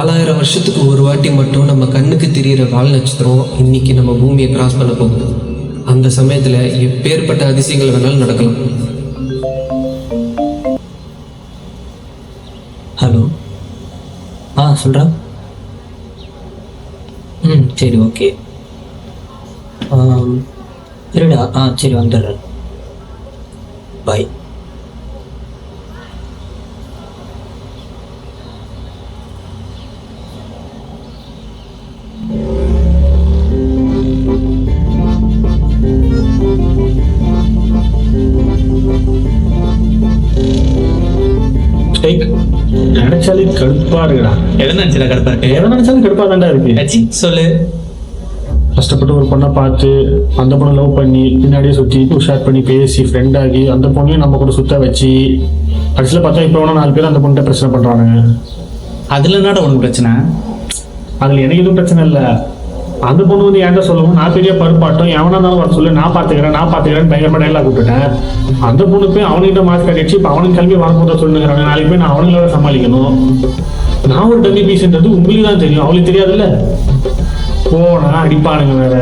4000 வருஷத்துக்கு ஒரு வாட்டி மட்டும் நம்ம கண்ணுக்கு தெரிகிற வால் நட்சத்திரம் இன்னைக்கு நம்ம பூமியை கிராஸ் பண்ண போகுது. அந்த சமயத்தில் எப்பேற்பட்ட அதிசயங்கள் வேணாலும் நடக்கலாம். ஹலோ, சொல்கிறா. சரி, ஓகே. இருடா. சரி, வந்துடுறேன். பாய். நினைச்சாலே கடுப்பா இருக்குடா. எதை நினைச்சா கடுப்பா இருக்கு? எதை நினைச்சாலும் கடுப்பா தாண்டா இருக்கு. சொல்லு. கஷ்டப்பட்டு ஒரு பொண்ணை பார்த்து அந்த பொண்ணை லவ் பண்ணி பின்னாடியே சுற்றி ஷேர் பண்ணி பேசி ஃப்ரெண்ட் ஆகி அந்த பொண்ணையும் நம்ம கூட சுத்த வச்சு கடைசியில் பார்த்தா இப்போ வேணா 4 பேர் அந்த பொண்ணை பிரச்சனை பண்றாங்க. அதுல என்னடா உனக்கு பிரச்சனை? அதுல எனக்கு எதுவும் பிரச்சனை இல்லை. அந்த பொண்ணு வந்து என்கிட்ட சொல்லவும் நான் பெரிய பருப்பாட்டம் எவனா இருந்தாலும் வர சொல்லு, நான் பார்த்துக்கிறேன்னு பயங்கரமா டைலாக் விட்டுட்டேன். அந்த பொண்ணு போய் அவன்கிட்ட மாஸ்க் கட்டிடுச்சு. இப்போ அவனுக்கு கிளம்பி வரும்போது சொல்லுங்கிறாங்க. நாளைக்கு போய் நான் அவனுங்களோட சமாளிக்கணும். நான் ஒரு டம்மி பீஸ்ன்றது உங்களுக்கு தான் தெரியும், அவளுக்கு தெரியாதுல்ல. போனா அடிப்பானுங்க, வேற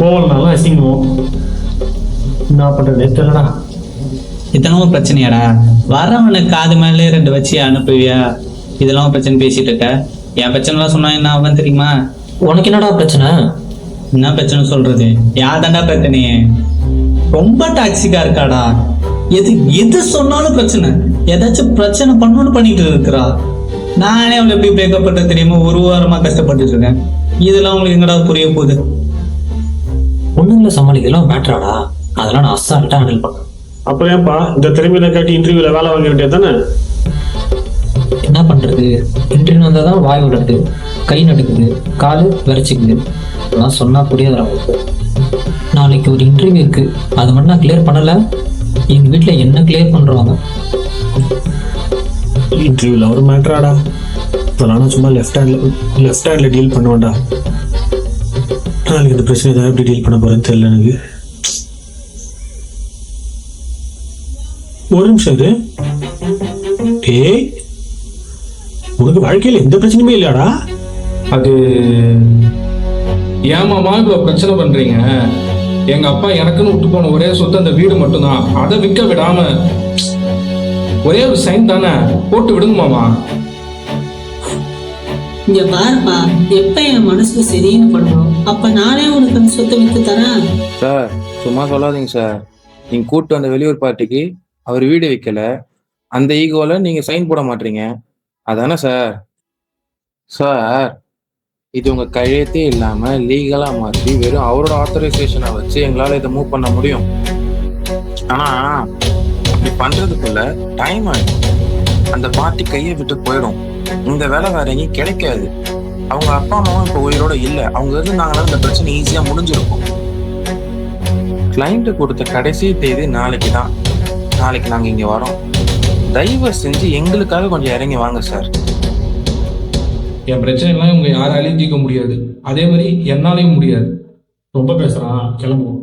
போகலனாலும் அசிங்கம். என்ன பண்றது தெரியலடா. இதெல்லாம் பிரச்சனையாடா? வரவனுக்கு காது மேலே 2 வச்சு அனுப்புவியா? இதெல்லாம் பிரச்சனை பேசிட்டு இருக்க. என் பிரச்சனைலாம் சொன்னா என்ன ஆகும் தெரியுமா? உனக்கு என்னடா பிரச்சனை? என்ன பிரச்சனை சொல்றது? யார்தாண்டா பிரச்சனையே? ரொம்ப டாக்ஸிக்கா இருக்காடா. எது சொன்னாலும் பிரச்சனை. ஏதாச்சும் பிரச்சனை பண்ணணும்னு பண்ணிட்டு இருக்கிறா. நானே அவளை எப்படி பிரேக்கப் பண்ண தெரியாம 1 வாரமா கஷ்டப்பட்டு இருக்கேன். இதெல்லாம் உங்களுக்கு எங்கடா புரிய போகுது? பொண்ணுங்களை சமாளிக்கலாம் மேட்ராடா. அதெல்லாம் நான் அசால்ட்டா ஹேண்டில் பண்ணேன். அப்புறம் ஏன்பா இந்த திறமையில காட்டி இன்டர்வியூல வேலை வாங்க வேண்டியது தானே? என்ன பண்றது? இன்டர்வியூ வந்தால் தான் வாய் விடுறது, கை நடுக்குது, காலு விரைச்சிக்குது. அதெல்லாம் சொன்னா புரியாதுடா உங்களுக்கு. நாளைக்கு ஒரு இன்டர்வியூ இருக்கு, அது மட்டும் நான் கிளியர் பண்ணல, எங்க வீட்டில் என்ன கிளியர் பண்றாங்க. இன்டர்வியூல ஒரு மேட்ராடா. அதெல்லாம் நான் சும்மா லெஃப்ட் ஹேண்ட்ல டீல் பண்ணுவேன்டா. நாளைக்கு இந்த பிரச்சனை ஏதாவது எப்படி டீல் பண்ண போறேன்னு தெரியல எனக்கு. ஒரு நிமிஷம் இது. டேய், உனக்கு வாழ்க்கையில் எந்த பிரச்சனையுமே இல்லையாடா? அது ஏமாமா இவ்வளோ பிரச்சனை பண்றீங்க? எங்க அப்பா எனக்குன்னு விட்டு போன ஒரே சொத்து அந்த வீடு மட்டும்தான். அதை விற்க விடாம ஒரே ஒரு சைன் தானே போட்டு விடுங்க மாமா. இங்க பாருப்பா, எப்ப என் மனசுக்கு சரின்னு பண்றோம் அப்ப நானே உனக்கு அந்த சொத்தை வித்து தரேன். சார் சும்மா சொல்லாதீங்க சார். நீங்க கூப்பிட்டு வந்த வெளியூர் பார்ட்டிக்கு அவர் வீடு வைக்கல, அந்த ஈகோல நீங்க சைன் போட மாட்டீங்க, அதானே சார்? சார் இது உங்க கையெழுத்தே இல்லாம லீகலா மாற்றி வெறும் அவரோட ஆத்தரைசேஷனை வச்சு எங்களால இதை மூவ் பண்ண முடியும். ஆனா அப்படி பண்றதுக்குள்ள டைம் ஆயிடும். அந்த பார்ட்டி கையை விட்டு போயிடும். இந்த வேலை வேற எங்கேயும் கிடைக்காது. அவங்க அப்பா அம்மாவும் இப்ப உயிரோட இல்லை. அவங்க இருந்தாங்கன்னா இந்த பிரச்சனை ஈஸியா முடிஞ்சிருக்கும். கிளைண்ட் கொடுத்த கடைசி தேதி நாளைக்கு தான். நாளைக்கு நாங்க இங்க வரோம். தயவு செஞ்சு எங்களுக்காக கொஞ்சம் இறங்கி வாங்க சார். என் பிரச்சனைலாம் இவங்க யாராலையும் தீர்க்க முடியாது, அதே மாதிரி என்னாலையும் முடியாது. ரொம்ப பேசுறான், கிளம்புவோம்.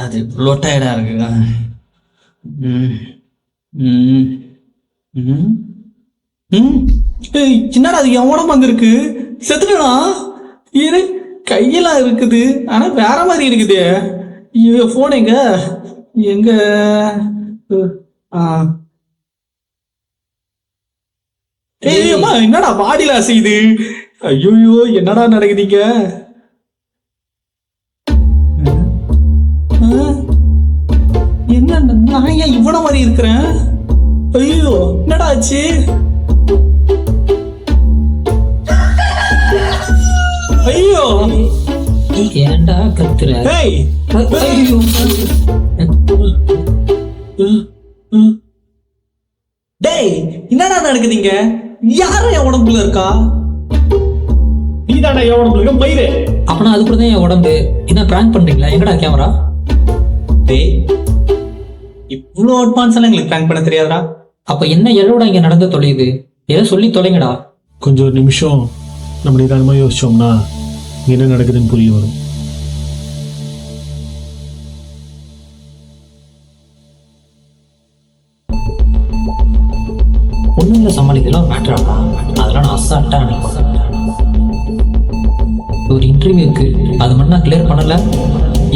அது இவ்வளோ டயர்டா இருக்கு. என்னடா அது எவன வந்திருக்கு? செத்துட்டா இரு. கையெல்லாம் இருக்குது, ஆனா வேற மாதிரி இருக்குது. போன் எங்க எங்க? என்னடா பாடியில அசையுது? ஐயோ என்னடா நடக்குதுங்க? என்ன நான் ஏன் இவ்வளோ மாதிரி இருக்கிறேன்? ஐயோ என்னடா ஆச்சு? ஐயோ ஏன்டா கத்துற? ஏய் டேய் என்னடா நடக்குதுங்க? யாரும் என் உடம்புல இருக்கா? நீ தானே எவ்வளவு இருக்க மயிறு. அப்பனா அது கூட தான் என் உடம்பு. என்ன பிராங்க் பண்றீங்களா? எங்கடா கேமரா? டேய், இவ்வளோ அட்வான்ஸ் எல்லாம் எங்களுக்கு பிளான் பண்ண தெரியாதா? அப்ப என்ன எல்லோட இங்க நடந்து தொலையுது? ஏதோ சொல்லி தொலைங்கடா. கொஞ்சம் ஒரு நிமிஷம் நம்ம நிதானமா யோசிச்சோம்னா என்ன நடக்குதுன்னு புரிய வரும். ஒண்ணும் இல்ல சமாளிக்கலாம் மேட்ராடா. அதெல்லாம் நான் அசால்ட்டா நினைப்பேன். ஒரு இன்டர்வியூ இருக்கு, அது மட்டும் நான் கிளியர் பண்ணல.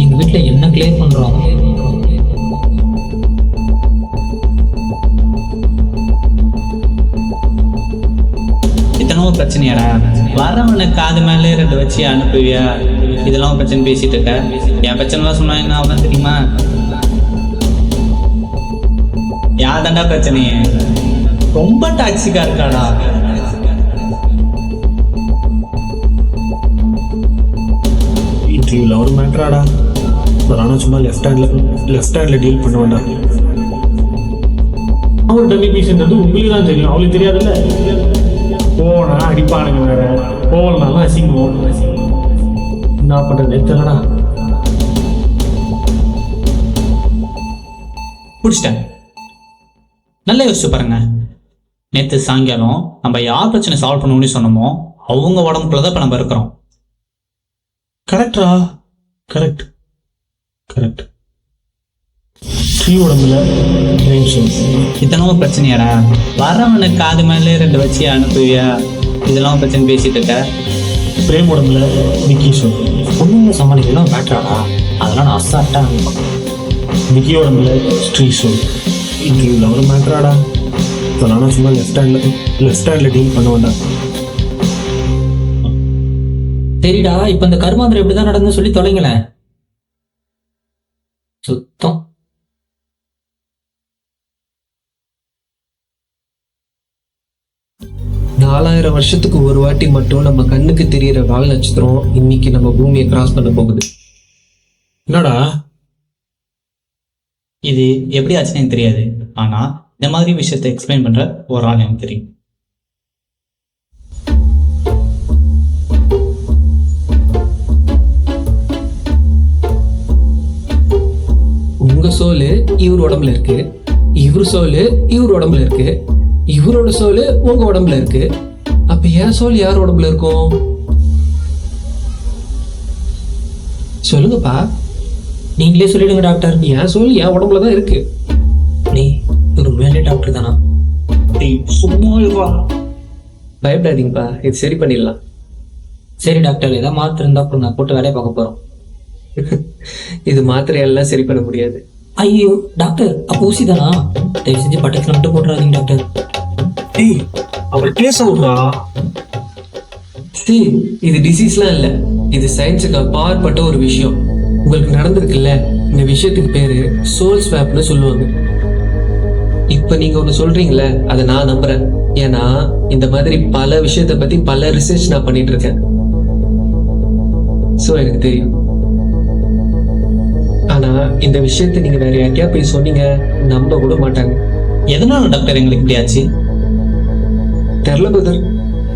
எங்க வீட்டுல என்ன கிளியர் பண்றோம்? இத்தனோ பிரச்சனையாடா? வரவனை காது மேலே 2 வச்சு அனுப்புவியா? இதெல்லாம் பிரச்சனை பேசிட்டு இருக்க. என் பிரச்சனைலாம் சொன்னா என்ன அவன் தெரியுமா? யார்தாண்டா பிரச்சனையே? ரொம்ப டாக்ஸிக்கா இருக்காடா. இன்டர்வியூல ஒரு மேட்ராடா. ஆனால் சும்மா லெஃப்ட் ஹேண்ட்ல டீல் பண்ண வேண்டாம். அவர் டம்மி பீஸ்ன்றது உங்களுக்கு தான் தெரியும், அவளுக்கு தெரியாதுல்ல. போனா அடிப்பானுங்க வேற, போகலனாலும் அசிங்கம். என்ன பண்றது தெரியலடா. பிடிச்சிட்டேன். நல்லா யோசிச்சு பாருங்க. நேற்று சாயங்காலம் நம்ம யார் பிரச்சனை சால்வ் பண்ணணும்னு சொன்னோமோ அவங்க உடம்புக்குள்ள தான் இப்போ நம்ம இருக்கிறோம். கரெக்டா? Correct correct. ஸ்ரீ உடம்புல இத்தனோ பிரச்சனையாடா? வரவனை காது மேலே 2 வச்சு அனுப்புவியா? இதெல்லாம் பிரச்சனை பேசிட்டு இருக்க. பிரேம் உடம்புல நிக்கி சொல். ஒண்ணும் இல்ல சமாளிக்கலாம் மேட்ராடா. அதெல்லாம் நான் அசால்ட்டா நினைப்பேன். நிக்கி உடம்புல ஸ்ரீ சொல். இன்டர்வியூல ஒரு மேட்ராடா. ஆனால் சும்மா லெஃப்ட் ஹேண்ட்ல டீல் பண்ண வேண்டாம். சரிடா, இப்ப இந்த கருமாந்திரம் எப்படிதான் நடந்து சொல்லி தொலைங்களேன். சுத்தம். நாலாயிரம் வருஷத்துக்கு ஒரு வாட்டி மட்டும் நம்ம கண்ணுக்கு தெரியிற வால் நட்சத்திரம் இன்னைக்கு நம்ம பூமியை கிராஸ் பண்ண போகுது. என்னடா இது எப்படி ஆச்சுன்னு எனக்கு தெரியாது. ஆனா இந்த மாதிரி விஷயத்தை எக்ஸ்பிளைன் பண்ற ஒரு ஆள் எனக்கு தெரியும். உங்க சோலு இவர் உடம்புல இருக்கு, இவர் சோலு இவர் உடம்புல இருக்கு, இவரோட சோலு உங்க உடம்புல இருக்கு. அப்ப என் சோல் யார் உடம்புல இருக்கும்? சொல்லுங்கப்பா. நீங்களே சொல்லிடுங்க டாக்டர். என் சோல் என் உடம்புல தான் இருக்கு. நீ ஒரு மேலே டாக்டர் தானா? பயப்படாதீங்கப்பா, இது சரி பண்ணிடலாம். சரி டாக்டர், ஏதாவது மாத்திரை இருந்தா நான் போட்டு வேலையை பார்க்க போறோம். இது மாத்திரையெல்லாம் சரி பண்ண முடியாது. ஐயோ டாக்டர், அப்போ ஊசி தானா? தயவு செஞ்சு பட்டத்துல மட்டும் போட்டுறாதீங்க டாக்டர். ஏய், அவள் பேச விடுறா. சரி, இது டிசீஸ்லாம் இல்லை, இது சயின்ஸுக்கு அப்பாற்பட்ட ஒரு விஷயம். உங்களுக்கு நடந்திருக்குல்ல, இந்த விஷயத்துக்கு பேரு சோல் ஸ்வாப்னு சொல்லுவாங்க. இப்ப நீங்க ஒண்ணு சொல்றீங்களே, அதை நான் நம்புறேன். ஏன்னா இந்த மாதிரி பல விஷயத்த பத்தி பல ரிசர்ச் நான் பண்ணிட்டு இருக்கேன். சோ எனக்கு தெரியும். ஆனா இந்த விஷயத்தை நீங்க வேற யார்கிட்டயா போய் சொன்னீங்க, நம்ப கூட மாட்டாங்க. எதனால டாக்டர் எங்களுக்கு இப்படி ஆச்சு? தெரியல brother.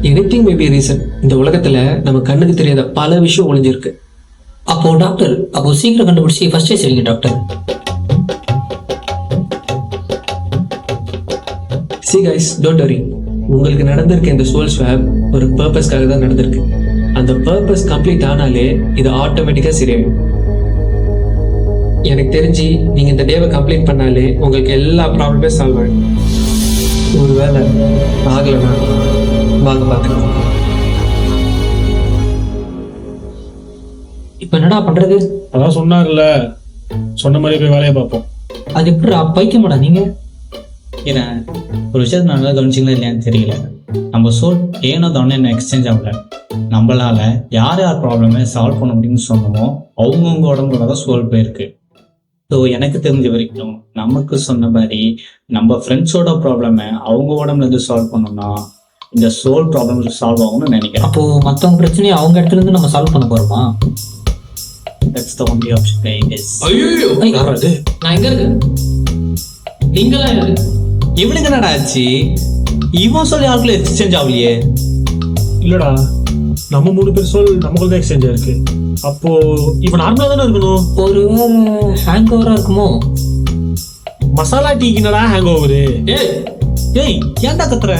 Anything may be reason. இந்த உலகத்துல நம்ம கண்ணுக்கு தெரியாத பல விஷயம் ஒளிஞ்சிருக்கு. அப்போ டாக்டர், அப்போ சீக்கிரம் கண்டுபிடிச்சி ஃபர்ஸ்டே சரிங்க doctor. See guys, don't worry. உங்களுக்கு நடந்திருக்க இந்த சோல் ஸ்வாப் ஒரு பர்பஸ்க்காக தான் நடந்திருக்கு. அந்த பர்பஸ் கம்ப்ளீட் ஆனாலே இது ஆட்டோமேட்டிக்கா சரியாயிடும். எனக்கு தெரிஞ்சு நீங்க இந்த டேவை கம்ப்ளீட் பண்ணாலே உங்களுக்கு எல்லா ப்ராப்ளமே சால்வ் ஆகிடும். ஒருவேளை ஆகலைன்னா வாங்க பார்த்துக்கலாம். இப்போ என்னடா பண்றது? அதான் சொன்னார்ல, சொன்ன மாதிரி போய் வேலையை பார்ப்போம். அது எப்படி பைத்தியமாடா நீங்க? ஏன்னா ஒரு விஷயத்தை நல்லா கவனிச்சிங்களா இல்லையான்னு தெரியல. நம்ம சோல் ஏனோ தானே என்ன எக்ஸ்சேஞ்ச் ஆகல. நம்மளால யார் யார் ப்ராப்ளமே சால்வ் பண்ண முடியும்னு சொன்னோமோ அவங்கவுங்க உடம்புல தான் சோல் போயிருக்கு. ஸோ எனக்கு தெரிஞ்ச வரைக்கும் நமக்கு சொன்ன மாதிரி நம்ம ஃப்ரெண்ட்ஸோட ப்ராப்ளமை அவங்க உடம்புல இருந்து சால்வ் பண்ணோம்னா இந்த சோல் ப்ராப்ளம் சால்வ் ஆகும்னு நினைக்கிறேன். அப்போ மற்றவங்க பிரச்சனையை அவங்க இடத்துல இருந்து நம்ம சால்வ் பண்ண போறோமா? That's the only option, I guess. ஐயோ, நான் எங்க இருக்கேன்? நீங்களா யாரு? இவனுக்கு என்னடா ஆச்சு? இவன் சொல்லி ஆட்களை எக்ஸ்சேஞ்ச் ஆகலையே. இல்லடா, நம்ம 3 பேர் சொல் நமக்குள்ள தான் எக்ஸ்சேஞ்ச் இருக்கு. அப்போ இவன் நார்மலா தானே இருக்கணும். ஒரு ஹேங் ஓவரா இருக்குமோ? மசாலா டீக்கு என்னடா ஹேங் ஓவரு? ஏய் ஏன்டா கத்துற?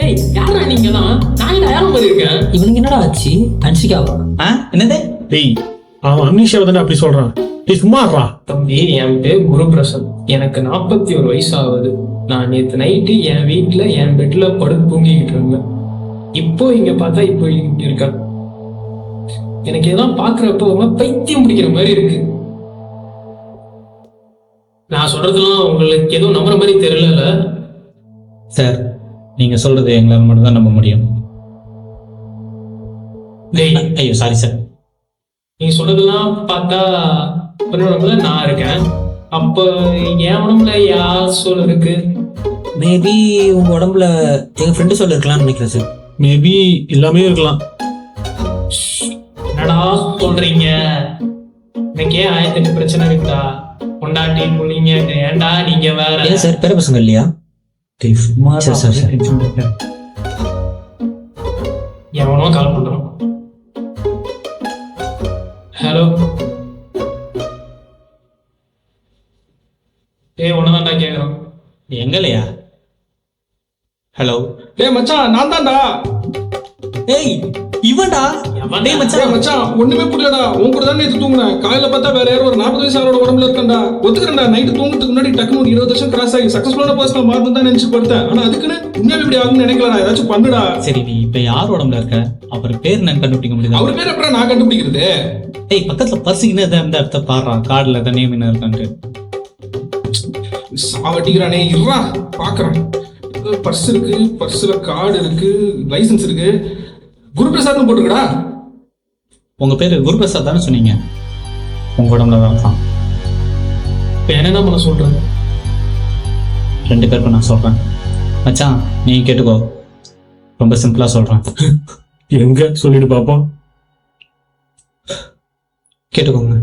ஏய் யாரா நீங்க தான்? நான் யாரும் மாதிரி இருக்கேன். இவனுக்கு என்னடா ஆச்சு? அன்சிகாவா? என்னது? டேய், அவன் அம்னிஷாவை தானே அப்படி சொல்றான். டேய் சும்மாறா. தம்பி, என் பேர் குருபிரசாத். எனக்கு 41 வயசு ஆகுது. நான் நேற்று நைட்டு என் வீட்டுல என் பெட்ல படுத்து தூங்கிக்கிட்டு இருந்தேன். இப்போ இங்க பார்த்தா இப்போ இங்க இருக்கேன். எனக்கு இதெல்லாம் பாக்குறப்ப ரொம்ப பைத்தியம் பிடிக்கிற மாதிரி இருக்கு. நான் சொல்றதெல்லாம் உங்களுக்கு எதுவும் நம்புற மாதிரி தெரியல. சார், நீங்க சொல்றது எங்களால் மட்டும் தான் நம்ப முடியும். டேய், ஐயோ சாரி சார். நீங்க சொல்றதெல்லாம் பார்த்தா உடம்புல நான் இருக்கேன். அப்ப என் உடம்புல யார் சொல் இருக்கு? மேபி உங்க உடம்புல எங்க ஃப்ரெண்டு சொல்ல இருக்கலாம்னு நினைக்கிறேன் சார். மேபி எல்லாமே இருக்கலாம். என்னடா சொல்றீங்க? எனக்கு ஏன் 1008 பிரச்சனை இருக்குதா? பொண்டாட்டி புள்ளிங்க ஏன்டா நீங்க வேற? ஏன் சார் பேர பசங்க இல்லையா? சரி சார் சார். எவனோ கால் பண்றான். ஹலோ. உன்னதான்டா கேக்குறோம். எங்கலையா? ஹலோ. டேய் மச்சான், நான் தான்டா. ஏய் இவன்டா. டேய் மச்சான். டேய் மச்சான், ஒண்ணுமே புரியலடா. உன் கூட தான் நேத்து தூங்குனேன். காலையில பார்த்தா வேற யாரோ ஒரு 40 வயசு ஆளோட உடம்புல இருக்கேன்டா. ஒத்துக்கிறேன்டா, நைட்டு தூங்குறதுக்கு முன்னாடி டக்குனு ஒரு 20 வருஷம் கிராஸ் ஆகி சக்சஸ்ஃபுல்லான பர்சனல் மாறணும் தான் நினைச்சு படுத்தேன். ஆனா அதுக்குன்னு உண்மையாவே இப்படி ஆகும்னு நினைக்கலடா. ஏதாச்சும் பண்ணுடா. சரி, நீ இப்ப யார் உடம்புல இருக்க? அவர் பேர் நான் கண்டுபிடிக்க முடியுதா? அவர் பேர் எப்படா நான் கண்டுபிடிக்கிறது? ஏய், பக்கத்துல பர்சிங்னு இந்த இடத்த பாடுறா. கார்டுல தான் நேம் என்ன இருக்கான்ட்டு. சாவட்டிக்கிறானே, இருறா பாக்குறேன். பர்ஸ் இருக்கு, பர்ஸ்ல கார்டு இருக்கு, லைசன்ஸ் இருக்கு. குருபிரசாத்னு போட்டுருக்கடா. உங்க பேரு குருபிரசாத் தானே சொன்னீங்க? உங்க உடம்புல தான் இருக்கான். இப்ப என்ன பண்ண சொல்றேன்? 2 பேருக்கும் நான் சொல்றேன். மச்சான், நீ கேட்டுக்கோ. ரொம்ப சிம்பிளா சொல்றேன். எங்க சொல்லிட்டு பாப்போம். கேட்டுக்கோங்க.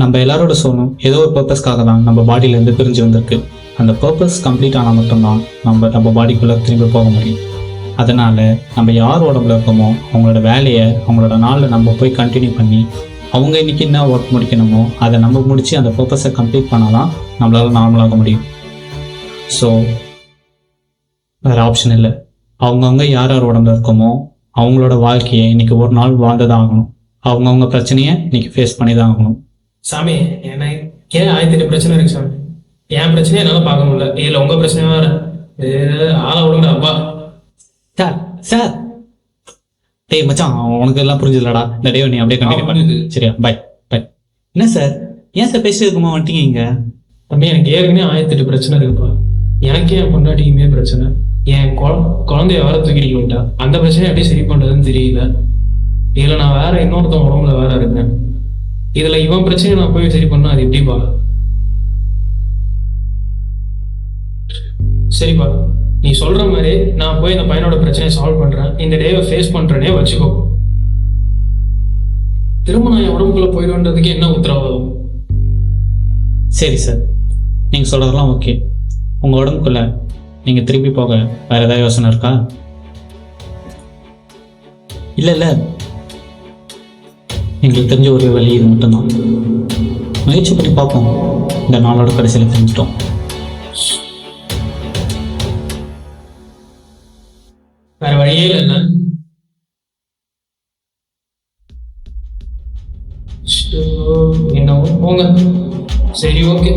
நம்ம எல்லாரோட சோலும் ஏதோ ஒரு பர்பஸ்க்காக தான் நம்ம பாடியில இருந்து பிரிஞ்சு வந்திருக்கு. அந்த பர்பஸ் கம்ப்ளீட் ஆனால் மட்டும்தான் நம்ம பாடிக்குள்ள திரும்பி போக முடியும். அதனால நம்ம யார் உடம்புல இருக்கோமோ அவங்களோட வேலையை அவங்களோட நாளில் நம்ம போய் கண்டினியூ பண்ணி அவங்க இன்னைக்கு என்ன ஒர்க் முடிக்கணுமோ அதை நம்ம முடிச்சு அந்த பர்பஸை கம்ப்ளீட் பண்ணாதான் நம்மளால நார்மலாக முடியும். ஸோ வேற ஆப்ஷன் இல்லை. அவங்கவுங்க யார் யார் உடம்புல இருக்கோமோ அவங்களோட வாழ்க்கையை இன்னைக்கு ஒரு நாள் வாழ்ந்துதான் ஆகணும். அவங்கவுங்க பிரச்சனையை இன்னைக்கு ஃபேஸ் பண்ணி தான் ஆகணும். சாமி, எனக்கு ஏன் 1008 பிரச்சனை இருக்கு சாமி. என் பிரச்சனையை என்னால பார்க்க முடியல. இல்ல உங்க பிரச்சனையா வேற. ஆளை விடுங்க அப்பா. Sir sir. டேய் மச்சான், உனக்கு எல்லாம் புரிஞ்சதுலடா. இந்த டே நீ அப்படியே கண்டினியூ பண்ணு. சரியா? Bye bye. என்ன சார், ஏன் சார் பேசிட்டு இருக்குமா வந்துட்டீங்க இங்க? தம்பி, எனக்கு ஏற்கனவே 1008 பிரச்சனை இருக்குப்பா. எனக்கே என் பொண்டாட்டிக்குமே பிரச்சனை. என் குழந்தைய வேற தூக்கிட்டு விட்டா. அந்த பிரச்சனையை எப்படி சரி பண்றதுன்னு தெரியல. இதுல நான் வேற இன்னொருத்தன் உடம்புல வேற இருக்கேன். இதுல இவன் பிரச்சனையை நான் போய் சரி பண்ணா அது எப்படிப்பா? சரிப்பா, நீ சொல்ற மாதிரி நான் போய் இந்த பையனோட பிரச்சனையை சால்வ் பண்றேன். இந்த டேவை ஃபேஸ் பண்றேனே வச்சுக்கோ. திரும்ப நான் என் உடம்புக்குள்ள போயிடுன்றதுக்கு என்ன உத்தரவாதம்? சரி சார், நீங்கள் சொல்கிறதெல்லாம் ஓகே. உங்கள் உடம்புக்குள்ள நீங்கள் திருப்பி போக வேறு ஏதாவது யோசனை இருக்கா? இல்லை, எங்களுக்கு தெரிஞ்ச ஒரே வழி இது மட்டும்தான். முயற்சி பண்ணி பார்ப்போம். இந்த நாளோட கடைசியில் தெரிஞ்சிட்டோம். வேற வழியே இல்லை. என்னவோ போங்க. சரி, ஓகே.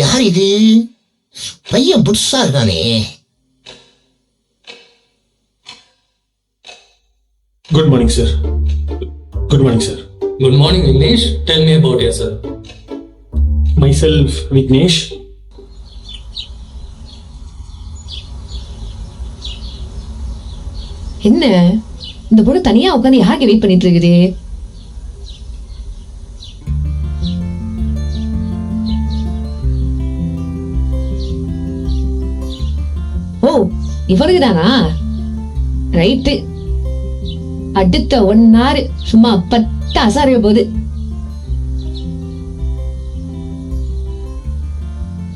யார் இது? பையன் புதுசா இருக்கானே. Good morning sir. Good morning sir. Good morning, Vignesh. Tell me about yourself. My self Vignesh. என்ன இந்த பொண்ணு தனியா உட்காந்து யாருக்கு வெயிட் பண்ணிட்டு இருக்குது? ஓ, இவனுக்கு தானா? ரைட்டு. அடுத்த 1 hour சும்மா பட்ட அசாரிய போகுது.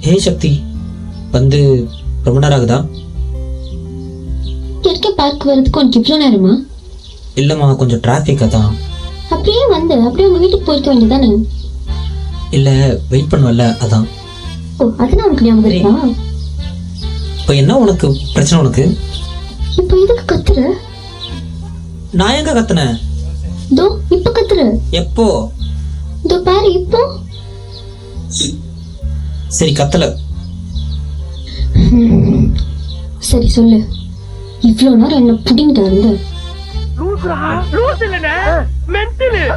ஹே சக்தி, வந்து ரொம்ப நேரம் ஆகுதா? இருக்க பார்க் வரதுக்கு உனக்கு இவ்வளோ நேரமா? இல்லைம்மா, கொஞ்சம் டிராஃபிக்காக தான். அப்படியே அப்படியே உங்க வீட்டுக்கு போயிட்டு வேண்டியதானே? இல்லை, வெயிட் பண்ணுவல்ல, அதான். ஓ, அதெல்லாம் உனக்கு ஞாபகம் இருக்கா? இப்போ என்ன உனக்கு பிரச்சனை? உனக்கு இப்போ எதுக்கு கத்துற? நான் எங்க கத்துனேன்? தோ இப்ப கத்துற. எப்போ? தோ பாரு இப்போ. சரி, கத்தல. சரி சொல்லு, இவ்வளோ நேரம் என்ன புடிங்கிட்டு இருந்த?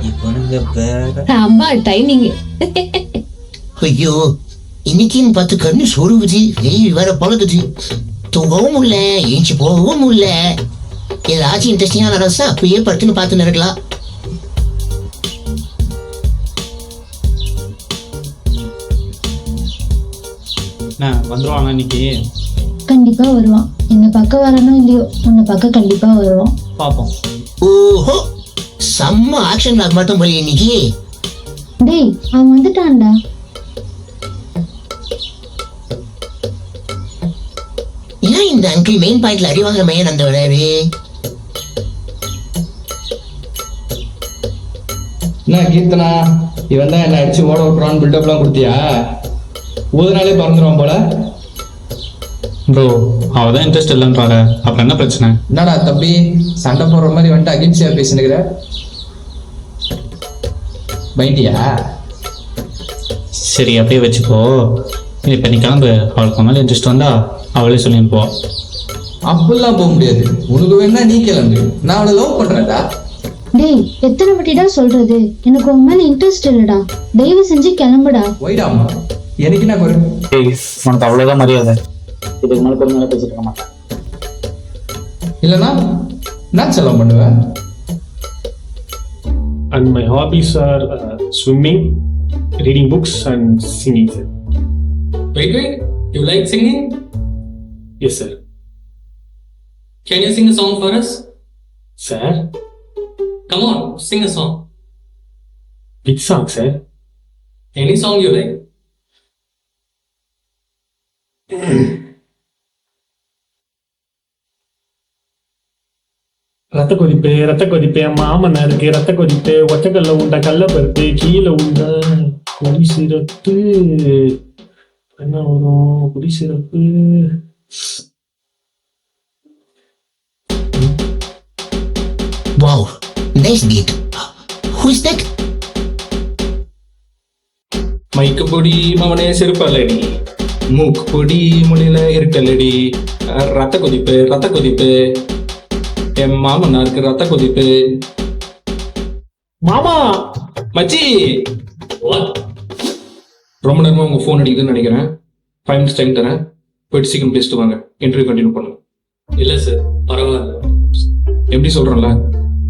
இவனுங்க வேற. அம்மா டைமிங். ஐயோ, இன்னைக்குன்னு பார்த்து கண்ணு சொருகுது, வெயில் வேற பழகுது, தூங்கவும் முடியல, ஏஞ்சி போகவும் முடியல. ஏதாச்சும் இன்ட்ரெஸ்டிங்கான ரசா அப்பயே படுத்துன்னு பார்த்துன்னு இருக்கலாம். வந்துருவாங்க இன்னைக்கு. கண்டிப்பா வருவான். என்ன பக்கம் வரணும் இல்லையோ, உன்னை பக்கம் கண்டிப்பா வருவான். பாப்போம். ஓஹோ, செம்ம ஆக்ஷன் பிளாக் மட்டும் போய் இன்னைக்கு. டேய், அவன் வந்துட்டான்டா. ஏன் இந்த அங்கிள் மெயின் பாயிண்ட்ல அடிவாங்க மேன் அந்த விளையாடு? என்ன கீர்த்தனா, இவன் தான் என்ன அடிச்சு ஓட விட்டுறான்னு பில்டப்லாம் கொடுத்தியா? ஊதுனாலே பறந்துருவான் போல. ப்ரோ, அவள் தான் இன்ட்ரெஸ்ட் இல்லைன்றாங்க, அப்புறம் என்ன பிரச்சனை? என்னடா தம்பி, சண்டை போடுற மாதிரி வந்துட்டு அகிம்சையா பேசினுக்கிற? பைண்டியா? சரி, அப்படியே வச்சுக்கோ. இப்போ நீ கிளம்பு. அவளுக்கு மேலே இன்ட்ரெஸ்ட் வந்தா அவளே சொல்லி போ. அப்படிலாம் போக முடியாது. உனக்கு வேணா நீ கிளம்பு, நான் அவளை லவ் பண்றேன்டா. டேய், எத்தனை வாட்டிடா சொல்றது, எனக்கு உன் மேல இன்ட்ரெஸ்ட் இல்லடா, தயவு செஞ்சு கிளம்புடா. ஒய்டாமா, எனக்கு என்ன குறை? உனக்கு அவ்வளோதான் மரியாதை. இதுக்கு மேலே பொறுமையாக பேசிட்டு இருக்க மாட்டேன். இல்லைன்னா நான் செலவு பண்ணுவேன். And my hobbies are swimming, reading books and singing, sir. Wait, you like singing? Yes, sir. Can you sing a song for us? Sir? Come on, sing a song. Which song, sir? Any song you like. ரத்த கொதிப்பே மாமனாருக்கு ரத்த கொதிப்பே, ஒச்சக்கல்ல உண்ட கல்ல பருப்பு, கீழே உண்ட குடி சிறப்பு. என்ன வரும்? குடி சிறப்பு. Wow, nice beat. Who is that? மைக்கு பொடி மவனே செருப்பாலடி, மூக்கு பொடி முனையில இருக்கலடி, ரத்த கொதிப்பு, என் மாமனாருக்கு ரத்த கொதிப்பு. மாமா மச்சி, What? ரொம்ப நேரமா உங்க ஃபோன் அடிக்குதுன்னு நினைக்கிறேன். 5 minutes டைம் தரேன், போயிட்டு சீக்கிரம் பேசிட்டு வாங்க, இன்டர்வியூ கண்டினியூ பண்ணுங்க. இல்ல சார், பரவாயில்ல. எப்படி சொல்றேன்ல,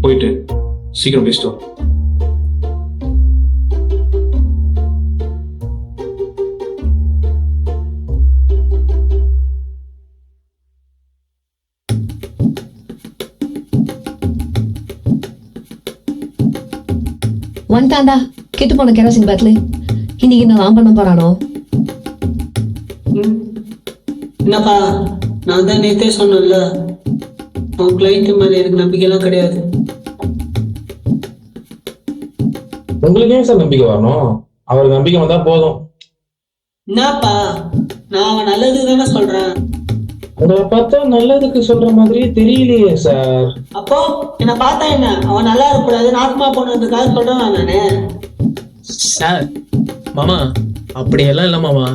போயிட்டு சீக்கிரம் பேசிட்டு வாங்க. வந்துட்டான்டா கெட்டு போன கெரோசின் பாட்டில். இன்னைக்கு நான் பண்ண போறானோ? என்னப்பா, நான் தான் நேத்தே சொன்னேன்ல, உன் கிளைண்ட் மேல எனக்கு நம்பிக்கைலாம் கிடையாது. உங்களுக்கு ஏன் சார் நம்பிக்கை வரணும்? அவருக்கு நம்பிக்கை வந்தா போதும். என்னப்பா, நான் அவன் நல்லதுக்கு தானே சொல்றேன். உங்களை பார்த்தா நல்லதுக்கு சொல்ற மாதிரியே தெரியலையே சார். அப்போ என்ன பார்த்தா என்ன, அவன் நல்லா இருக்கக்கூடாது, நாசமா போனதுக்காக சொல்றேன் நானு. சார், மாமா அப்படியெல்லாம் இல்லை மாமா,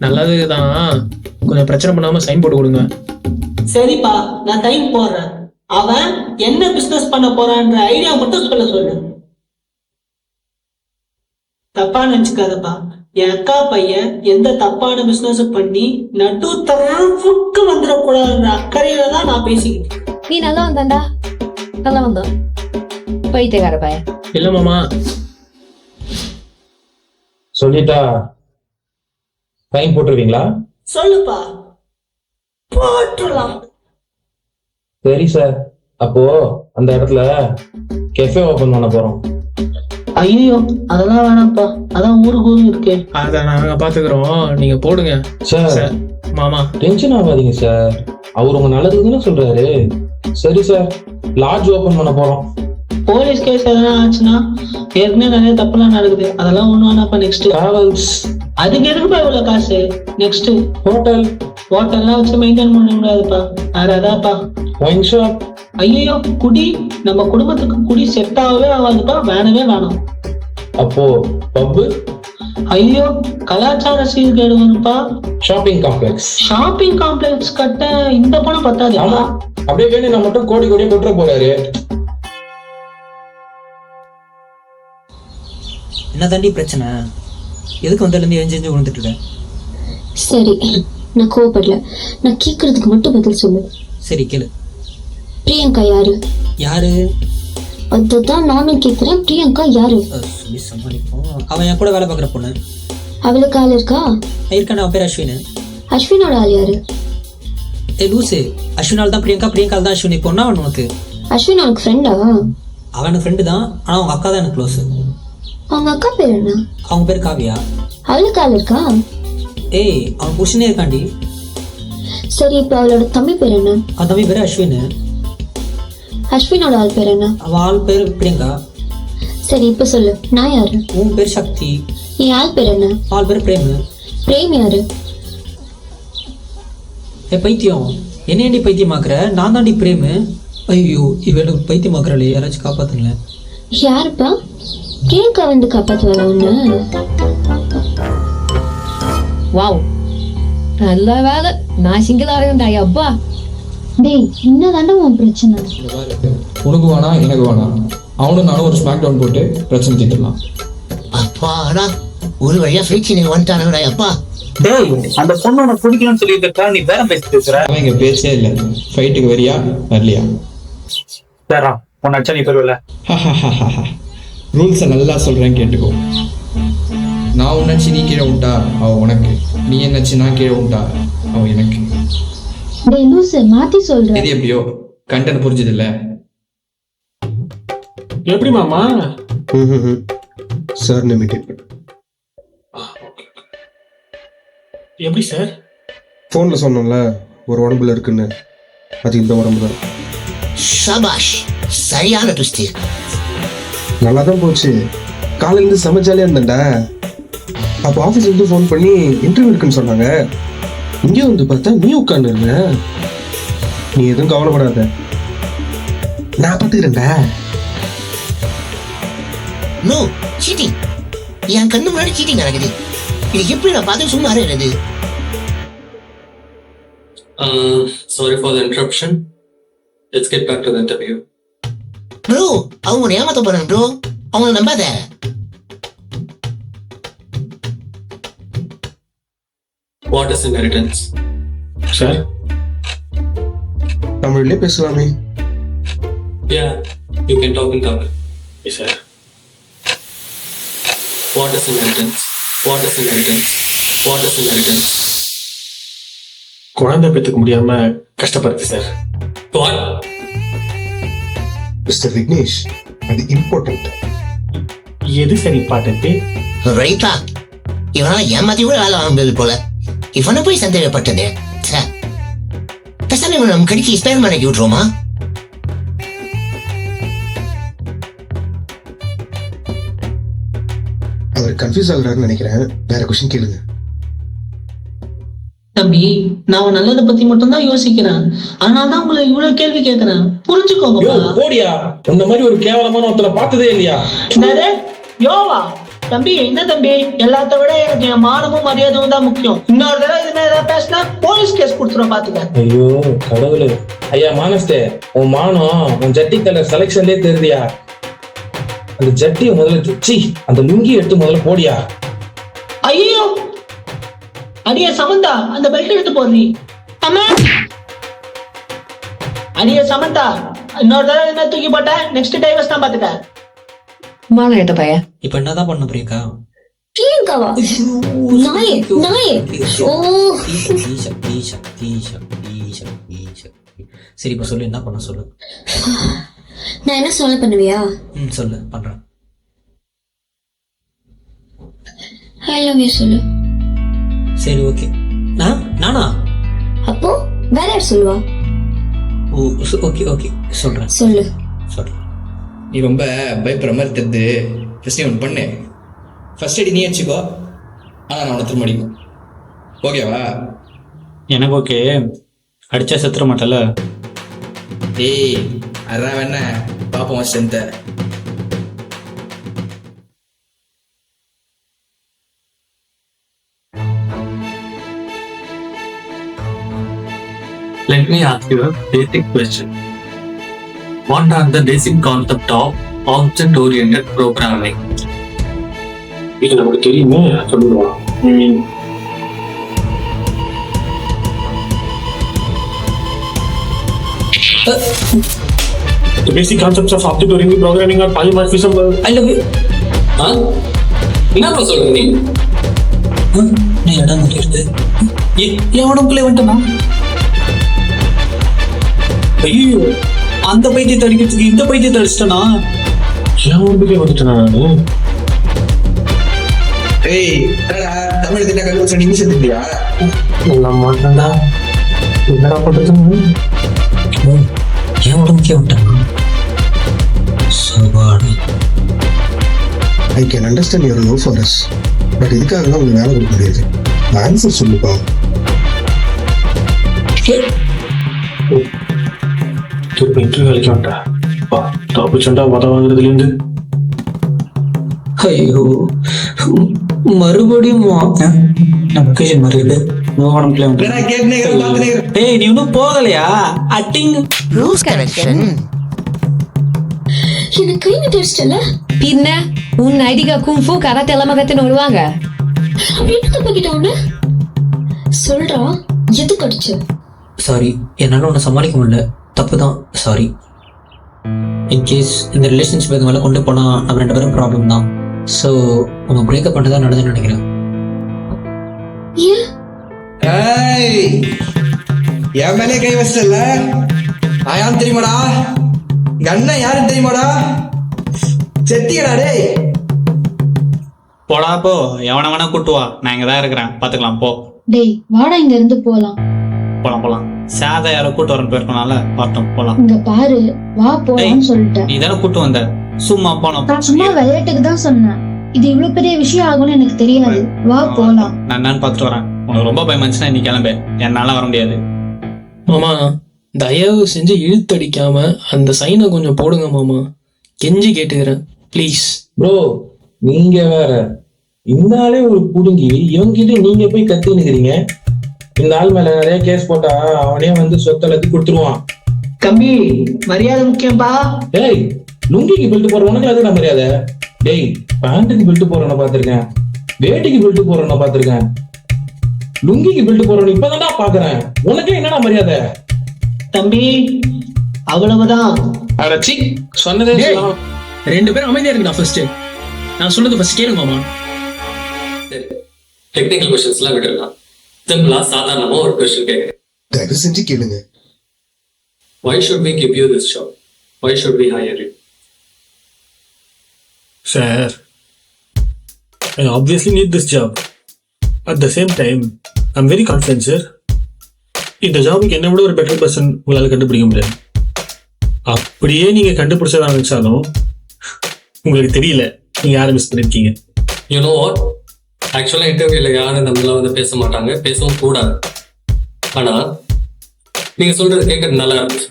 நல்லது தான். கொஞ்சம் பிரச்சனை பண்ணாம சைன் போட்டு கொடுங்க. சரிப்பா, நான் டைம் போடுறேன். அவன் என்ன பிசினஸ் பண்ண போறான்ற ஐடியா மட்டும் சொல்ல சொல்லு. தப்பா நினைச்சுக்காதப்பா. என் அக்கா பையன் எந்த தப்பான பிசினஸ் பண்ணி நடு தரவுக்கு வந்துடக்கூடாதுன்ற அக்கறையில தான் நான் பேசிக்கிட்டு. நீ நல்லா வந்தாண்டா, நல்லா வந்தான் பைத்தியக்கார பையன். இல்ல மாமா, சொல்லிட்டா ஃபைன் போட்டுருவீங்களா? சொல்லுப்பா, போட்டுலாம். சரி சார், அப்போ அந்த இடத்துல கெஃபே ஓபன் பண்ண போறோம். ஐயோ அதெல்லாம் வேணாம்ப்பா, அதான் ஊருக்கு இருக்கே. அத நாங்க பாத்துக்கிறோம், நீங்க போடுங்க. சார் மாமா டென்ஷன் ஆகாதீங்க சார், அவர் உங்க நல்லதுன்னு சொல்றாரு. சரி சார், லாட்ஜ் ஓபன் பண்ண போறோம். போலீஸ் கேஸ் எதனா ஆச்சுன்னா ஏற்கனவே நிறைய தப்புலாம் நடக்குது, அதெல்லாம் ஒண்ணு வேணாப்பா. நெக்ஸ்ட் டிராவல்ஸ், அதுக்கு எதுக்குப்பா இவ்வளவு காசு? நெக்ஸ்ட் ஹோட்டல், ஹோட்டல்லாம் வச்சு மெயின்டைன் பண்ண முடியாதுப்பா. வேற அதாப்பா. Wine shop. ஐயோ குடி, நம்ம குடும்பத்துக்கு குடி செட் ஆகவே ஆகாதுப்பா, வேணவே வேணாம். அப்போ பப்பு, ஐயோ கலாச்சார சீர்கேடு வரும்ப்பா. Shopping complex. ஷாப்பிங் காம்ப்ளெக்ஸ் கட்ட இந்த பணம் பத்தாது. ஆமா, அப்படியே வேணும் நான் மட்டும் கோடி கோடியே கொட்டுற போறாரு. என்ன தாண்டி பிரச்சனை? எதுக்கு வந்ததுலேருந்து எஞ்சி விழுந்துட்டு இருக்கேன்? சரி, நான் கோவப்படல. நான் கேட்கறதுக்கு மட்டும் பதில் சொல்லு. சரி கேளு. பிரியங்கா யாரு? யாரு? அதுதான் நானும் கேட்கிறேன். பிரியங்கா யாரு? சொல்லி சமாளிப்போம். அவன் என் கூட வேலை பார்க்குற பொண்ணு. அவளுக்கு ஆள் இருக்கா? இருக்கான, அவன் பேர் அஸ்வின். அஸ்வினோட ஆள் யாரு? லூசு, அஸ்வினால் தான் பிரியங்கா, பிரியங்கால் தான் அஸ்வின். இப்போ அவன் உனக்கு அஸ்வின் அவனுக்கு ஃப்ரெண்டா? அவனுக்கு ஃப்ரெண்டு தான், ஆனால் அவங்க அக்கா தான் எனக்கு க்ளோஸ். அவங்க அக்கா பேர் என்ன? அவங்க பேர் காவியா. அவளுக்கு ஆள் இருக்கா? ஏய், அவன் புருஷனே இருக்காண்டி. சரி, இப்போ அவளோட தம்பி பேர் என்ன? அவன் தம்பி பேர் அஸ்வின். அஸ்வினோட ஆள் பேர் என்ன? அவன் ஆள் பேர் பிரியங்கா. சரி, இப்போ சொல்லு, நான் யாரு? உன் பேர் சக்தி. என் ஆள் பேர் என்ன? ஆள் பேர் பிரேமு. பிரேம் யாரு? பைத்தியம், என்ன ஏண்டி பைத்தியமாக்குற? நான் தாண்டி பிரேமு. ஐயோ, இவன் பைத்தியமாக்குறாளே, யாராச்சும் காப்பாத்துங்களேன். யாருப்பா? பிரியங்கா வந்து காப்பாத்துவாளா ஒண்ணு? வாவ், நல்ல வேலை நான் சிங்கிளா இருக்கேன்டா. அப்பா டேய், என்னதாண்டா உன் பிரச்சனை? உனக்கு வேணாம், எனக்கு வேணாம். அவனும் நானும் ஒரு ஸ்மாக் டவுன் போட்டு பிரச்சனை தீர்த்துடலாம். அப்பாடா, ஒரு வழியா ஃப்ரீச்சி நீங்க வந்துட்டானுடா. அப்பா டேய், அந்த பொண்ணு உனக்கு பிடிக்கணும்னு சொல்லிட்டு இருக்கா, நீ வேற பேசிட்டு இருக்கிற. அவன் இங்க பேச்சே இல்லை. ஃபைட்டுக்கு வரியா வரலையா? சாரா உன்னை அடிச்சா நீ சொல்லுவல. ரூல்ஸை நல்லா சொல்றேன், கேட்டுக்கோ. நான் உன்னச்சு நீ கீழே விட்டா அவ உனக்கு, நீ என்னாச்சு நான் கீழே விட்டா அவ எனக்கு. டேய் லூசு, மாத்தி சொல்ற. இது எப்படியோ கண்டென்ட் புரிஞ்சது இல்ல. எப்படி மாமா? சார் நிமிட்டேன். எப்படி சார்? ஃபோன்ல சொன்னோம்ல ஒரு உடம்புல இருக்குன்னு, அது இந்த உடம்பு தான். சபாஷ், சரியான ட்விஸ்ட். நல்லா தான் போச்சு. காலையிலேருந்து செம ஜாலியாக இருந்தேன்டா. அப்போ ஆஃபீஸ்லேருந்து ஃபோன் பண்ணி இன்டர்வியூ இருக்குன்னு சொன்னாங்க. இங்கே வந்து பார்த்தா நீ உட்காந்துருந்த. நீ எதுவும் கவலைப்படாத, நான் பார்த்துக்கிறேன்டா. No seating. என் கண்ணு முன்னாடி சீட்டிங் நடக்குது. இது எப்படி நான் பார்த்து சும்மா இருக்கிறது? Sorry for the interruption. Let's get back to the interview. Bro, அவங்க ஏமாத்த போறாங்க ப்ரோ, அவங்கள நம்பாத. What is inheritance? சார் தமிழ்லேயே பேசலாமே. Yeah, you can talk in Tamil. Yes, sir. What is inheritance? What is inheritance? What is inheritance? குழந்தை பெற்றுக்க முடியாம கஷ்டப்படுது sir. What? Mister Vignesh, அது இம்பார்ட்டன்ட். எது சரி இம்பார்ட்டன்ட்? ரைட்டா, இவனால ஏமாத்தி கூட வேலை வாங்க முடியாது போல. இவனை போய் சந்தேகப்பட்டது. பேசாம இவனை நம்ம கடிச்சு ஸ்பேர் பண்ணி விட்டுருவோமா? அவர் கன்ஃபியூஸ் ஆகுறாருன்னு நினைக்கிறேன். வேற கொஸ்டின் கேளுங்க. தம்பி, நான் உன் நல்லதை பத்தி மட்டும் தான் யோசிக்கிறேன். அதனால தான் உங்களை இவ்வளவு கேள்வி கேட்கிறேன். புரிஞ்சுக்கோங்க. போடியா, இந்த மாதிரி ஒரு கேவலமான ஒருத்தரை பார்த்ததே இல்லையா? யோவா தம்பி என்ன தம்பி, எல்லாத்த விட எனக்கு என் மானமும் மரியாதையும் தான் முக்கியம். இன்னொரு தடவை இதுமே ஏதாவது பேசினா போலீஸ் கேஸ் கொடுத்துரும் பாத்துக்க. ஐயோ கடவுளே. ஐயா மானஸ்தே, உன் மானம் உன் ஜட்டி கலர் செலக்ஷன்லயே தெரியுதியா. அந்த ஜட்டியை முதல்ல அந்த லுங்கி எடுத்து முதல்ல போடியா. ஐயோ அடிய சமந்தா, அந்த பெல்ட் எடுத்து போடுறீ. அம்மா அடிய சமந்தா, இன்னொரு தடவை இதுமே தூக்கி போட்ட நெக்ஸ்ட் டைவர்ஸ் தான் பாத்துக்க. மாலை எட்ட பையன் இப்போ என்னதான் பண்ண பிரியங்கா? பிரியங்காவா? நாயே நாயே. ஓ சரி இப்போ சொல்லு, என்ன பண்ண சொல்லு. நான் என்ன சொல்ல பண்ணுவியா? சொல்லு, பண்றேன். ஐ லவ் யூ சொல்லு. சரி ஓகே. நானா? அப்போ வேற யார் சொல்லுவா? ஓ ஓகே ஓகே சொல்றேன். சொல்லு. நீ ரொம்ப பயப்படுற மாதிரி தெரியுது. ஃபர்ஸ்ட் ஒன்று பண்ணு. ஃபர்ஸ்ட் அடி நீ அடிச்சுக்கோ, ஆனால் நான் உன்னை திரும்ப அடிக்கும். ஓகேவா? எனக்கு ஓகே. அடிச்சா செத்துற மாட்டல. ஏய் அதான் வேண பாப்போம் ஸ்ட்ரென்த்தை. Let me ask you a basic question. What are the basic concept of object-oriented programming? இது நமக்கு தெரியுமே, சொல்லுவான். The basic concepts of object-oriented programming are polymorphism. I love you. என்ன சொல்றீங்க நீ? நீ இடம் இருக்கு. என் உடம்புக்குள்ளே வந்துட்டா? ஐயோ, அந்த பைத்தியத்தை அடிக்கிறதுக்கு இந்த பைத்தியத்தை அடிச்சிட்டனா? என் உடம்புக்கே வந்துட்டேன் நானு. ஏய் தமிழ் தின கல்வி இங்கிலீஷ் தெரியா? மாட்டேன்டா. என்னடா பண்றது? என் உடம்புக்கே வந்துட்டா? சவாடி. I can understand your love for us, but இதுக்காக தான் உங்களுக்கு வேலை கொடுக்க முடியாது. ஆன்சர் சொல்லுப்பா. திரும்ப இன்டர்வியூ அளிக்கலாம்டா. தப்பிச்சண்டா மதம் வாங்குறதுலேருந்து. ஐயோ மறுபடியும் லொகேஷன் மாறிடுது. ஏய் நீ இன்னும் போகலையா? Adding rules correction. எனக்கு கை விட்டுருச்சுல. பின்ன உன் ஐடிகா குங்ஃபு கராத்தே எல்லாமே கத்துன்னு வருவாங்க. அப்படின்னு தப்பிக்கிட்ட உடனே சொல்றா, எது கடிச்சு? சாரி, என்னால் உன்னை சமாளிக்க முடியல. தப்பு தான், சாரி. இன்கேஸ் இந்த ரிலேஷன்ஷிப் இது மேலே கொண்டு போனால் நம்ம 2 பேரும் ப்ராப்ளம் தான். ஸோ நம்ம பிரேக்கப் பண்ணிட்டு நடந்துன்னு நினைக்கிறேன். என் மேலே கை வச்சல. நான் யாரும் தெரியுமாடா? எங்க அண்ணன் யாரும் தெரியுமாடா? செத்தியடா டேய். போடா போ, எவனை வேணா கூட்டு வா, நான் இங்க தான் இருக்கிறேன், பாத்துக்கலாம் போ. டேய் வாடா, இங்க இருந்து போலாம். போலாம். சாதா யாரோ கூட்டு வரேன்னு போயிருக்கனால வரட்டும், போலாம். இங்க பாரு, வா போலாம்னு சொல்லிட்டேன். நீ தானே கூட்டு வந்த, சும்மா போனோம். நான் சும்மா விளையாட்டுக்கு தான் சொன்னேன். இது இவ்வளவு பெரிய விஷயம் ஆகும்னு எனக்கு தெரியாது. வா போலாம். நான் என்னன்னு பாத்துட்டு வரேன். உனக்கு ரொம்ப பயமாச்சுன்னா நீ கிளம்பு, என்னால வர முடியாது. மாமா தயவு செஞ்சு இழுத்தடிக்காம அந்த சைனை கொஞ்சம் போடுங்க மாமா, கெஞ்சி கேட்டுக்கிறேன் ப்ளீஸ். ப்ரோ நீங்க வேற, இந்த ஆளே ஒரு புடுங்கி இவங்கிட்ட நீங்க போய் கத்தினுக்கிறீங்க. இந்த ஆள் மேல நிறைய கேஸ் போட்டா அவனே வந்து சொத்தை எல்லாத்தையும் கொடுத்துருவான். கம்பி மரியாதை முக்கியம்பா. டேய் லுங்கிக்கு பெல்ட் போறவனுக்கு அதுக்கு நான் மரியாதை. டேய் பேண்ட்டுக்கு பெல்ட் போறவன பாத்திருக்கேன், வேட்டிக்கு பெல்ட் போறவன பாத்திருக்கேன், லுங்கிக்கு பெல்ட் போறவன இப்பதான்டா பாக்குறேன். உனக்கே என்னடா மரியாதை? தம்பி அவ்வளவுதான். அடச்சி சொன்னதே 2 பேரும் அமைதியா இருக்குடா. ஃபர்ஸ்ட் நான் சொன்னது ஃபர்ஸ்ட் கேளுங்க மாமா. டெக்னிக்கல் क्वेश्चंसலாம் விட்டுறலாம். சிம்பிளா சாதாரணமா ஒரு क्वेश्चन கேக்குறேன். தயவு செஞ்சு கேளுங்க. Why should we give you this job? Why should we hire you? Sir, I obviously need this job. At the same time, I'm very confident, sir. இந்த ஜாபுக்கு என்ன விட ஒரு பெட்டர் பர்சன் உங்களால் கண்டுபிடிக்க முடியாது. அப்படியே நீங்க கண்டுபிடிச்சதா நினைச்சாலும் உங்களுக்கு தெரியல நீங்க யாரை மிஸ் பண்ணிருக்கீங்க. You know what? ஆக்சுவலா இன்டர்வியூல யாரும் நம்மளால வந்து பேச மாட்டாங்க, பேசவும் கூடாது. ஆனா நீங்க சொல்றது கேட்கறது நல்லா இருந்துச்சு.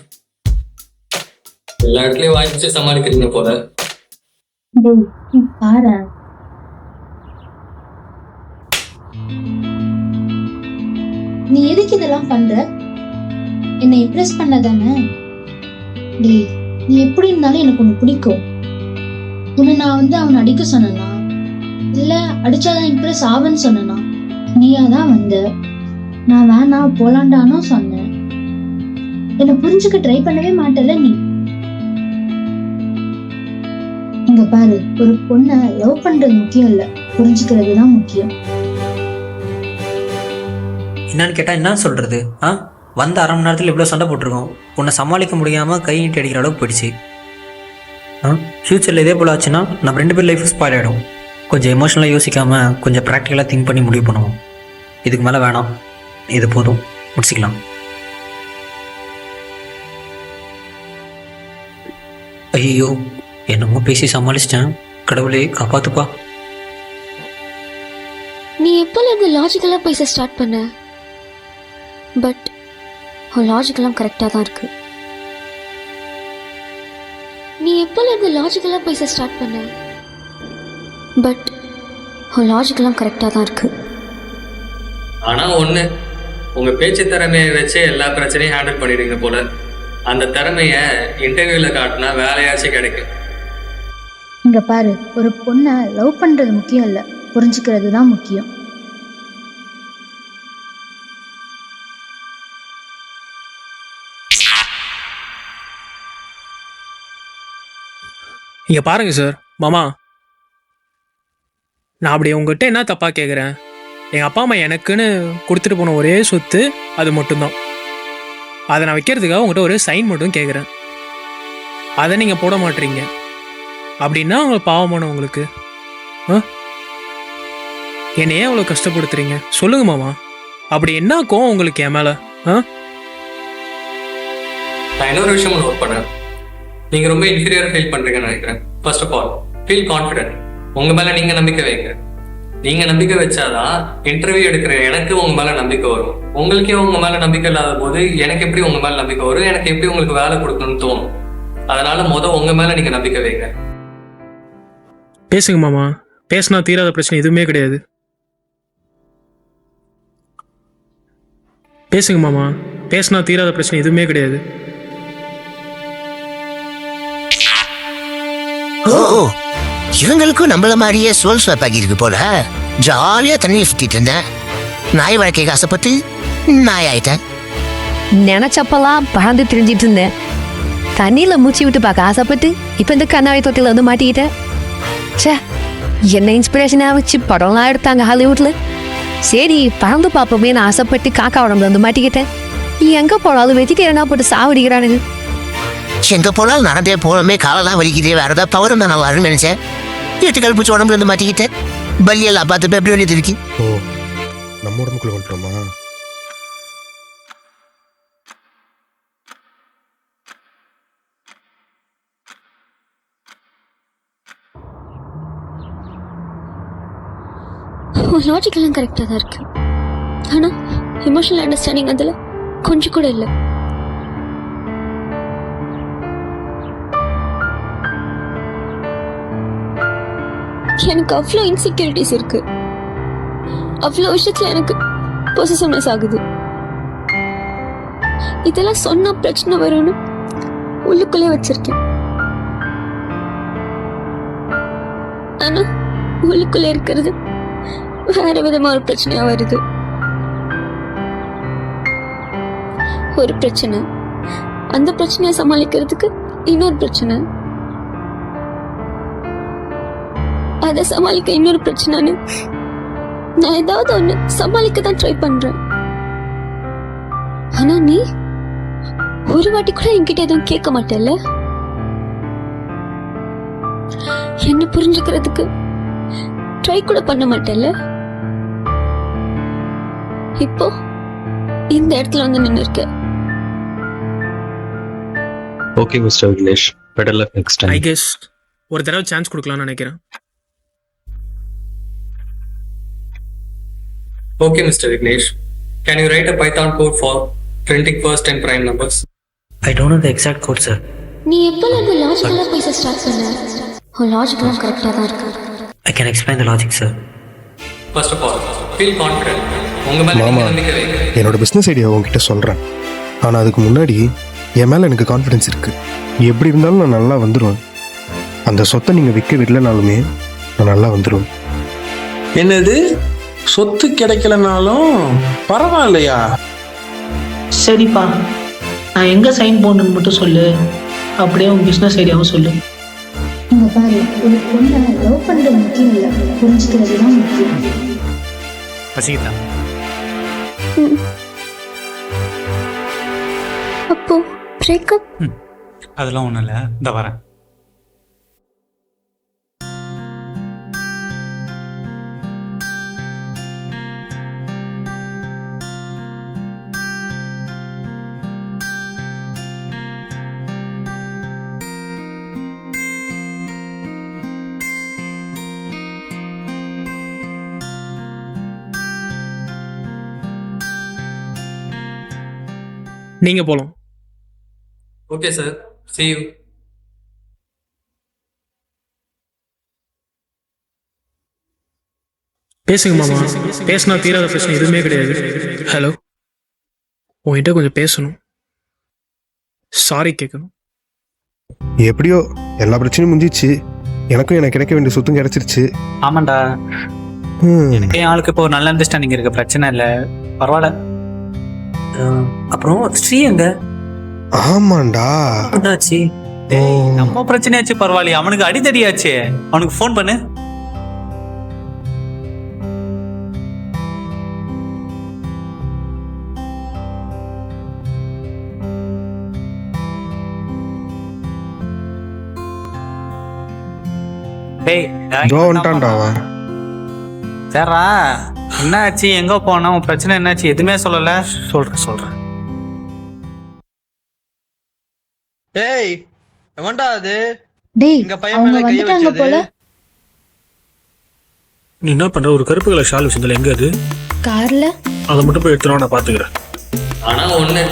எல்லா இடத்துலயும் வாய்ப்பு சமாளிக்கிறீங்க போல. பாரு, இதெல்லாம் பண்ற? என்னை இம்ப்ரெஸ் பண்ண தானே? டேய், நீ எப்படி இருந்தாலும் எனக்கு ஒண்ணு பிடிக்கும். உன்னை நான் அவனை அடிக்க சொன்னா, இல்ல அடிச்சாதான் இம்ப்ரெஸ் ஆவன்னு சொன்னா, நீயா தான் வந்த. நான் வேணாம் போலாண்டானும் சொன்னேன். என்ன புரிஞ்சுக்க ட்ரை பண்ணவே மாட்டல நீ. இங்க பாரு, ஒரு பொண்ணை லவ் பண்றது முக்கியம் இல்ல, புரிஞ்சுக்கிறது தான் முக்கியம். என்னன்னு கேட்டால் என்ன சொல்கிறது? வந்த அரை மணி நேரத்தில் இவ்வளோ சண்டை போட்டிருக்கோம். உன்னை சமாளிக்க முடியாமல் கை நீட்டி அடிக்கிற அளவுக்கு போயிடுச்சு. ஃப்யூச்சரில் இதே போல் ஆச்சுன்னா நம்ம 2 பேர் லைஃப் ஸ்பாயில் ஆகிடும். கொஞ்சம் எமோஷனலாக யோசிக்காமல் கொஞ்சம் ப்ராக்டிக்கலாக திங்க் பண்ணி முடிவு பண்ணுவோம். இதுக்கு மேலே வேணாம், இது போதும், முடிச்சிக்கலாம். ஐயோ, என்னமோ பேசி சமாளிச்சிட்டேன். கடவுளே காப்பாத்துப்பா. நீ எப்போலேருந்து லாஜிக்கலாக பேச ஸ்டார்ட் பண்ண? பட் லாஜிக்கெல்லாம் கரெக்டாக தான் இருக்கு. நீ எப்போலேருந்து லாஜிக்கலாக பேச ஸ்டார்ட் பண்ண? பட் லாஜிக்கெல்லாம் கரெக்டாக தான் இருக்கு. ஆனா ஒண்ணு, உங்க பேச்சு திறமையை வச்சு எல்லா பிரச்சனையும் ஹேண்டில் பண்ணிடுங்க போல. அந்த திறமைய இன்டர்வியூல காட்டினா வேலையாச்சும் கிடைக்கும். இங்க பாரு, ஒரு பொண்ணை லவ் பண்றது முக்கியம் இல்ல, புரிஞ்சுக்கிறது தான் முக்கியம். இங்கே பாருங்க சார், மாமா, நான் அப்படி உங்ககிட்ட என்ன தப்பாக கேட்குறேன்? எங்கள் அப்பா அம்மா எனக்குன்னு கொடுத்துட்டு போன ஒரே சொத்து அது மட்டும்தான். அதை நான் வைக்கிறதுக்காக உங்கள்கிட்ட ஒரு சைன் மட்டும் கேட்குறேன். அதை நீங்கள் போட மாட்டீங்க அப்படின்னா உங்களுக்கு பாவமான உங்களுக்கு என்னை ஏன் அவ்வளோ கஷ்டப்படுத்துறீங்க? சொல்லுங்க மாமா, அப்படி என்ன கோவம் உங்களுக்கு என் மேலே? நான் இன்னொரு விஷயம் நோட் பண்ணேன். நீங்க ரொம்ப இன்ஃபீரியர் ஃபீல் பண்றீங்கன்னு நினைக்கிறேன். First of all feel confident. உங்க மேல நீங்க நம்பிக்கை வைங்க. நீங்க நம்பிக்கை வச்சாதான் இன்டர்வியூ எடுக்கிற எனக்கு உங்க மேல நம்பிக்கை வரும். உங்களுக்கே உங்க மேல நம்பிக்கை இல்லாத போது எனக்கு எப்படி உங்க மேல நம்பிக்கை வரும்? எனக்கு எப்படி உங்களுக்கு வேலை கொடுக்கணும்னு தோணும். அதனால உங்க மேல நீங்க நம்பிக்கை வைங்க. பேசுங்க மாமா, பேசினா தீராத பிரச்சனை எதுவுமே கிடையாது. பேசுங்க மாமா, பேசினா தீராத பிரச்சனை எதுவுமே கிடையாது. இவங்களுக்கும் நம்மள மாதிரியே சோல் ஸ்வாப் ஆகியிருக்கு போல. ஜாலியா தண்ணியை சுத்திட்டு இருந்தேன். நாய் வாழ்க்கைக்கு ஆசைப்பட்டு நாய் ஆயிட்டேன். நினைச்சப்பெல்லாம் பறந்து திரிஞ்சிட்டு இருந்தேன். தண்ணியில மூச்சு விட்டு பார்க்க ஆசைப்பட்டு இப்ப இந்த கண்ணாடி தொட்டில வந்து மாட்டிக்கிட்டேன். சே, என்ன இன்ஸ்பிரேஷனா வச்சு படம்லாம் எடுத்தாங்க ஹாலிவுட்ல. சரி, பறந்து பார்ப்போமே நான் ஆசைப்பட்டு காக்கா உடம்புல வந்து மாட்டிக்கிட்டேன். எங்க போனாலும் வெஜிடேரியனா போட்டு சாவடிக்கிறானுங்க. எங்க போனாலும் நடந்தே போனமே, காலெல்லாம் வலிக்குதே, வேற ஏதாவது பவர் தான் நான் வரும்னு நினைச்சேன். 8 கால் பூச்சி உடம்புல இருந்து மாட்டிக்கிட்டேன். பல்லியெல்லாம் பார்த்து எப்படி வேண்டியது இருக்கு. ஓ, நம்ம உடம்புக்குள்ள வந்துட்டோமா? லாஜிக்கெல்லாம் கரெக்டாக தான் இருக்கு. ஆனால் எமோஷனல் அண்டர்ஸ்டாண்டிங் அதில் கொஞ்சம் கூட இல்லை. எனக்கு அவ்வளோ இன்செக்யூரிட்டிஸ் இருக்கு. அவ்வளோ விஷயத்துல எனக்கு பொசசிவ்னஸ் ஆகுது. இதெல்லாம் சொன்னா பிரச்சனை வரும்னு உள்ளுக்குள்ளே வச்சிருக்கேன். ஆனா உள்ளுக்குள்ளே இருக்கிறது வேற விதமா ஒரு பிரச்சனையா வருது. ஒரு பிரச்சனை, அந்த பிரச்சனையை சமாளிக்கிறதுக்கு இன்னொரு பிரச்சனை, அதை சமாளிக்க இன்னொரு பிரச்சனைன்னு நான் ஏதாவது ஒண்ணு சமாளிக்க தான் ட்ரை பண்றேன். ஆனா நீ ஒரு வாட்டி கூட என்கிட்ட எதுவும் கேட்க மாட்டேல்ல. என்ன புரிஞ்சுக்கிறதுக்கு ட்ரை கூட பண்ண மாட்டேல்ல. இப்போ இந்த இடத்துல வந்து நின்று இருக்க. Okay mister Vignesh, better luck next time. I guess ஒரு தடவை சான்ஸ் கொடுக்கலாம்னு நினைக்கிறேன். Okay, Mr. Vignesh. Can you write a Python code for printing first and prime numbers? I don't know the exact code, sir. நீ எப்பல இருந்து லாஜிக்கலா பேச start பண்ண? லாஜிக்கலா கரெக்டா தான் இருக்கு. I can explain the logic, sir. First of all, feel confident. உங்க மேல நீங்க நம்பிக்கை வைங்க. என்னோட பிஸ்னஸ் ஐடியா உங்ககிட்ட சொல்கிறேன். ஆனால் அதுக்கு முன்னாடி என் மேலே எனக்கு கான்ஃபிடென்ஸ் இருக்குது. எப்படி இருந்தாலும் நான் நல்லா வந்துடுவேன். அந்த சொத்தை நீங்கள் விற்க விடலனாலுமே நான் நல்லா வந்துடுவேன். என்னது சொத்து கிடைக்கலனாலும் பரவாயில்லையா? சரிப்பா, நான் எங்க சைன் போடணும்னு மட்டும் சொல்லு. அப்படியே உன் பிசினஸ் ஐடியாவும் சொல்லு. இங்க பாரு, ஒரு பொண்ணை லவ் பண்றது முக்கியம் இல்லை, புரிஞ்சுக்கிறது தான் முக்கியம். வசீதா, அப்போ பிரேக்கப்? அதெல்லாம் ஒன்றும் இல்லை, இந்த வரேன். நீங்க போலாம். Okay sir, see you. பேசுங்க மாமா. பேசினா தீராத பிரச்சனை எதுவுமே கிடையாது. ஹலோ, உன்கிட்ட கொஞ்சம் பேசணும். சாரி கேட்கணும். எப்படியோ எல்லா பிரச்சனையும் முடிஞ்சிச்சு. எனக்கும் எனக்கு கிடைக்க வேண்டிய சொத்தும் கிடைச்சிருச்சு. ஆமாண்டா, எனக்கு என் ஆளுக்கு இப்போ ஒரு நல்ல அண்டர்ஸ்டாண்டிங் இருக்கு, பிரச்சனை இல்லை, பரவாயில்ல. அப்புறம் ஸ்ரீ எங்க? ஆமாண்டா, என்னாச்சு? நம்ம பிரச்சனையாச்சு பரவாயில்லையே, அவனுக்கு அடித்தடியாச்சு. அவனுக்கு ஃபோன் பண்ணு. சரிடா, என்னாச்சு? எங்க போனா? உன் பிரச்சனை என்னாச்சு? எதுவுமே சொல்லல. சொல்றேன். ஏய், எவன்டா அது? டேய், இங்க பையன் அவங்க மேல கை வந்துட்டாங்க வச்சது. போல. நீ என்ன பண்ற? ஒரு கருப்பு கலர் ஷால் வச்சிருந்தல, எங்க அது? கார்ல. அதை மட்டும் போய் எடுத்துனா நான் பாத்துக்கிறேன். ஆனா ஒண்ணு,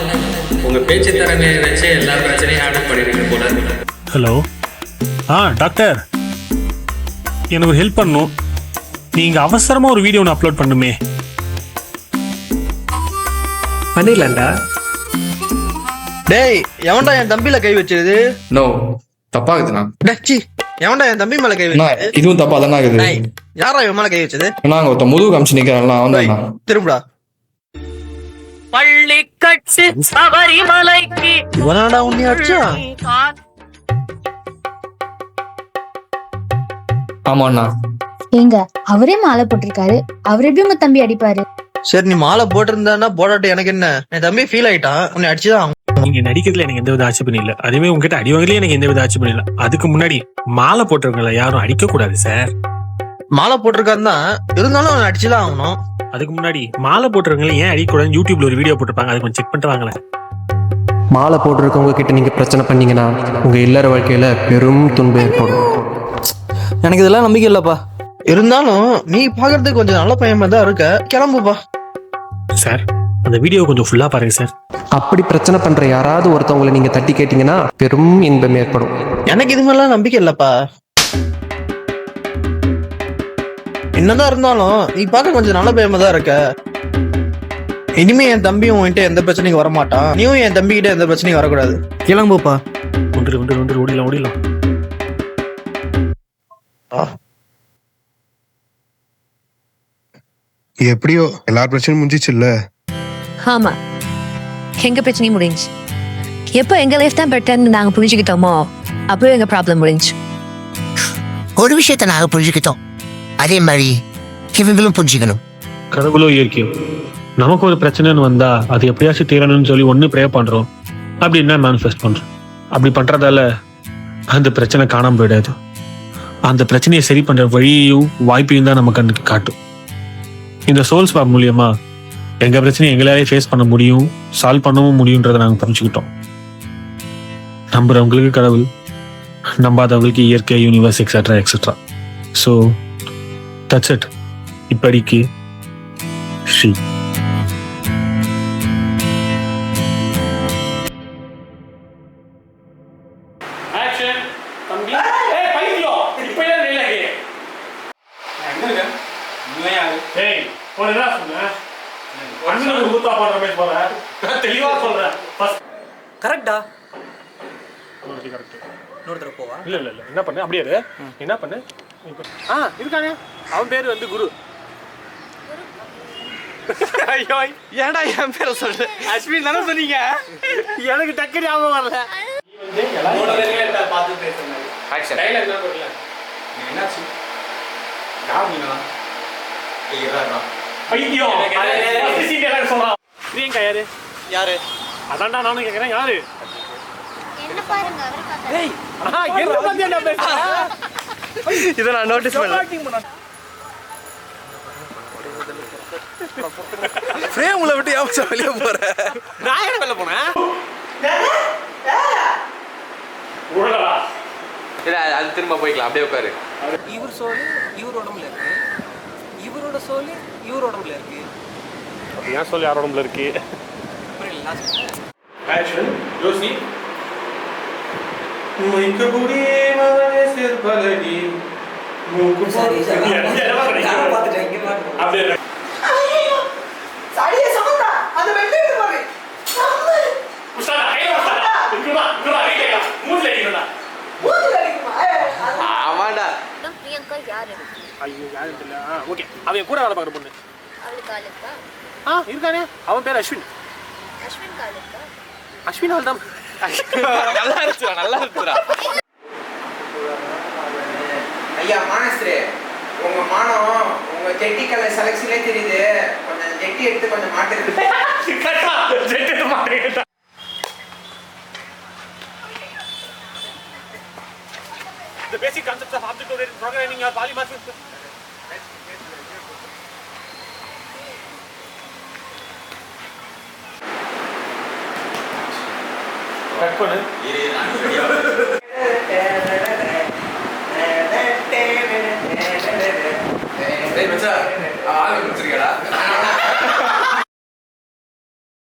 உங்க பேச்சு திறமையை வச்சு எல்லா பிரச்சனையும் ஹேண்டில் பண்ணிருக்கீங்க போல. ஹலோ, டாக்டர், எனக்கு ஒரு ஹெல்ப் பண்ணும். நீங்க அவசரமா ஒரு வீடியோ ஒன்று அப்லோட் பண்ணுமே. பண்ணிடலாம்டா. டேய், எவன்டா என் தம்பில கை வச்சது? நோ, தப்பாகுதுண்ணா. டேச்சி, எவன்டா என் தம்பி மேல கை வச்சது? இதுவும் தப்பா தானே ஆகுது. யாரா இவன் மேல கை வச்சது? நாங்க ஒருத்த முதுகு காமிச்சு நிக்கிறேன். வந்தேன். திரும்புடா. பள்ளி கட்சி சபரிமலைக்கு இவனாடா உன்னியாச்சா? ஆமாண்ணா. ஏங்க, அவரே மாலை போட்டிருக்காரு, அவர் எப்படி உங்க தம்பி அடிப்பாரு? சரி, நீ மாலை போட்டிருந்தா போடாட்டு, எனக்கு என்ன? என் தம்பி ஃபீல் ஆயிட்டான், உன்னை அடிச்சுதான். நீங்க நடிக்கிறதுல எனக்கு எந்த வித ஆட்சேபம் இல்லை. அதுவே உங்ககிட்ட அடிவாங்கலே எனக்கு எந்த வித ஆட்சேபம் இல்லை. அதுக்கு முன்னாடி மாலை போட்டிருக்கல யாரும் அடிக்க கூடாது சார். மாலை போட்டிருக்காருன்னா இருந்தாலும் அவனை அடிச்சுதான் ஆகணும். அதுக்கு முன்னாடி மாலை போட்டிருக்கல ஏன் அடிக்கூடாது? யூடியூப்ல ஒரு வீடியோ போட்டிருப்பாங்க, அதை கொஞ்சம் செக் பண்ணிட்டு வாங்களேன். மாலை போட்டிருக்கவங்க கிட்ட நீங்க பிரச்சனை பண்ணீங்கன்னா உங்க இல்லற வாழ்க்கையில பெரும் துன்பம் ஏற்படும். எனக்கு இதெல்லாம் நம்பிக்கை இல்லப்பா. இருந்தாலும் நீ பாக்குறதுக்கு கொஞ்சம் நல்ல பையன் தான் இருக்க, கிளம்புப்பா. சார், அந்த வீடியோ கொஞ்சம் ஃபுல்லா பாருங்க சார். அப்படி பிரச்சனை பண்ற யாராவது ஒருத்தவங்களை நீங்க தட்டி கேட்டீங்கன்னா பெரும் இன்பம் ஏற்படும். எனக்கு இது மாதிரிலாம் நம்பிக்கை இல்லப்பா. என்னதான் இருந்தாலும் நீ பார்க்க கொஞ்சம் நல்ல பையன் தான் இருக்க. இனிமே என் தம்பியும் உன்கிட்ட எந்த பிரச்சனைக்கு வரமாட்டான், நீயும் என் தம்பி கிட்ட எந்த பிரச்சனையும் வரக்கூடாது. கிளம்புப்பா. ஓடிலாம். எப்படியோ எல்லா பிரச்சனையும் முடிஞ்சிச்சு இல்ல? ஆமா, எங்க பிரச்சனையும் முடிஞ்சு. எப்போ எங்க லைஃப் தான் பெட்டர்னு நாங்க புரிஞ்சுக்கிட்டோமோ அப்போ எங்க ப்ராப்ளம் முடிஞ்சு. ஒரு விஷயத்த நாங்க புரிஞ்சுக்கிட்டோம், அதே மாதிரி இவங்களும் புரிஞ்சுக்கணும். கடவுளோ இயற்கையோ நமக்கு ஒரு பிரச்சனைன்னு வந்தா அது எப்படியாச்சும் தீரணும்னு சொல்லி ஒண்ணு ப்ரே பண்றோம், அப்படின்னா மேனிஃபெஸ்ட் பண்றோம். அப்படி பண்றதால அந்த பிரச்சனை காணாம போயிடாது. அந்த பிரச்சனையை சரி பண்ற வழியையும் வாய்ப்பையும் தான் நம்ம கண்ணுக்கு காட்டும். இந்த சோல் ஸ்வாப் மூலியமா எங்க பிரச்சனையை எங்களாலே ஃபேஸ் பண்ண முடியும், சால்வ் பண்ணவும் முடியுன்றதை நாங்கள் புரிஞ்சுக்கிட்டோம். நம்புறவங்களுக்கு கடவுள், நம்பாதவங்களுக்கு இயற்கை, universe, etcetera etcetera. So that's it. இப்படிக்கு ஸ்ரீ. ஊத்தா பண்ற மாதிரி போல நான் தெளிவா சொல்றேன் கரெக்டா கரெக்ட் இன்னொரு தடவை போவா இல்ல இல்ல இல்ல என்ன பண்ணு அப்படியே இரு. என்ன பண்ணு இருக்கானே அவன் பேரு வந்து குரு. ஐயோ ஏன்டா என் பேரை சொல்ற அஸ்வின் தானே சொன்னீங்க எனக்கு டக்கு ஞாபகம் வரல. பார்த்து பேசுறேன் ஆக்ஷன் டைலாக் என்ன பண்ணல என்னாச்சு யார் நீங்களா பைத்தியம் ஃபர்ஸ்ட் சீன் டைலாக் சொல்றான். பிரியங்கா யாரு யாரு அதான்டா நானும் கேக்குறேன் யாரு என்ன பாருங்க அவரை பார்த்தா டேய் என்ன பத்தி என்ன பேசுற இத நான் நோட்டீஸ் பண்ணல ஃப்ரேம்ல விட்டு யாமச்சா வெளிய போற நான் என்ன வெளிய போறேன் ஓடா இல்ல அது திரும்ப போய்க்கலாம் அப்படியே உட்காரு இவர் சோலு இவர் உடம்புல இருக்கு இவரோட சோலு இவர் உடம்புல இருக்கு ஏன் சொல்லி யார் உடம்புல இருக்கு புரியல ஆக்ஷன் யோசி மைக்கபுடி மவனே சிற்பலகி மூக்கு சரி சரி அப்படியே சாடியே சமந்தா அந்த வெள்ளை பாரு உஸ்தாத் கையில உஸ்தாத் குரா ஐடியா மூஞ்சில அடிக்கடா ஆமாடா பிரியங்கா யாரு ஐயோ யாரு தெரியல ஓகே அவன் கூட வேலை பார்க்குற பொண்ணு அவளுக்கு ஆளுக்கா இருக்கானே அவன் பேர் அஸ்வின் அஸ்வின் காலுக்கா அஸ்வின் அவள் தான் நல்லா இருந்துச்சுடா ஐயா மானஸ்ரே உங்க மானம் உங்க ஜெட்டி கலர் செலக்ஷனே தெரியுது கொஞ்சம் ஜெட்டி எடுத்து கொஞ்சம் மாட்டுறது The basic concepts of object-oriented programming are polymorphic. Cut பண்ணு.